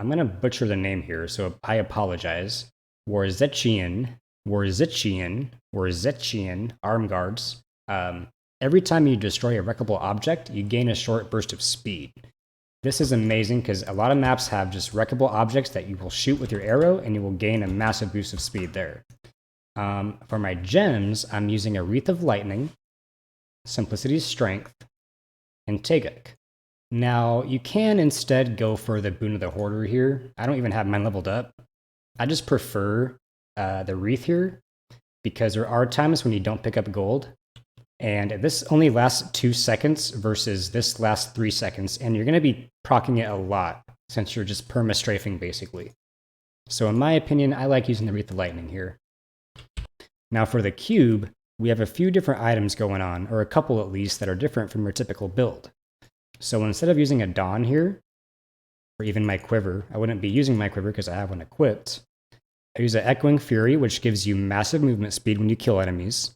I'm going to butcher the name here, so I apologize. Warzetchian, arm guards. Every time you destroy a wreckable object, you gain a short burst of speed. This is amazing because a lot of maps have just wreckable objects that you will shoot with your arrow and you will gain a massive boost of speed there. For my gems, I'm using a Wreath of Lightning, Simplicity's Strength, and Teguk. Now, you can instead go for the Boon of the Hoarder here. I don't even have mine leveled up. I just prefer the Wreath here because there are times when you don't pick up gold. And this only lasts 2 seconds versus this lasts 3 seconds. And you're going to be proccing it a lot since you're just perma-strafing basically. So in my opinion, I like using the Wreath of Lightning here. Now for the cube, we have a few different items going on, or a couple at least, that are different from your typical build. So instead of using a Dawn here, or even my quiver, I wouldn't be using my quiver because I have one equipped. I use an Echoing Fury, which gives you massive movement speed when you kill enemies.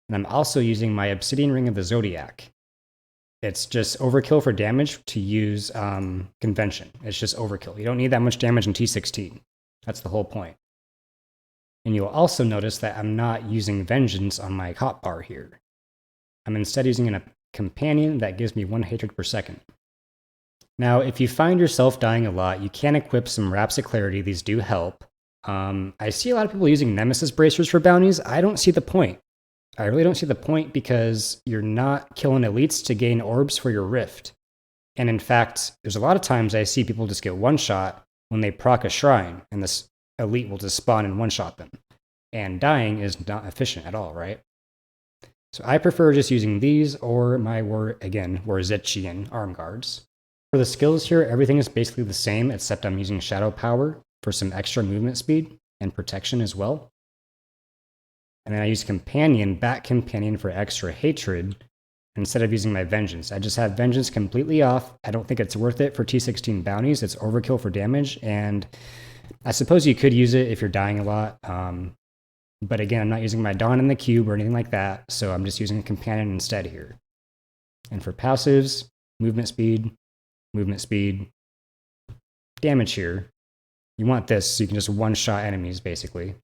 And I'm also using my Obsidian Ring of the Zodiac. It's just overkill for damage to use Convention. It's just overkill. You don't need that much damage in T16. That's the whole point. And you'll also notice that I'm not using Vengeance on my hotbar here. I'm instead using a companion that gives me 1 hatred per second. Now, if you find yourself dying a lot, you can equip some Raps of Clarity. These do help. I see a lot of people using Nemesis Bracers for bounties. I don't see the point. I really don't see the point because you're not killing elites to gain orbs for your rift. And in fact, there's a lot of times I see people just get one shot when they proc a shrine, and this elite will just spawn and one-shot them. And dying is not efficient at all, right? So I prefer just using these or my Warzetchian arm guards. For the skills here, everything is basically the same except I'm using Shadow Power for some extra movement speed and protection as well. And then I use Bat Companion for extra hatred instead of using my Vengeance. I just have Vengeance completely off. I don't think it's worth it for T16 bounties. It's overkill for damage, and I suppose you could use it if you're dying a lot. But again, I'm not using my Dawn in the cube or anything like that, so I'm just using a Companion instead here. And for passives, movement speed, damage here. You want this so you can just one-shot enemies, basically.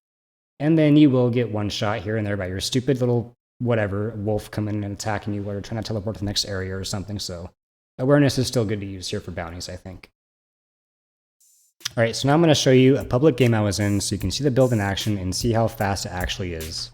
And then you will get one shot here and there by your stupid little whatever wolf coming and attacking you while you're trying to teleport to the next area or something. So awareness is still good to use here for bounties, I think. All right, so now I'm going to show you a public game I was in so you can see the build in action and see how fast it actually is.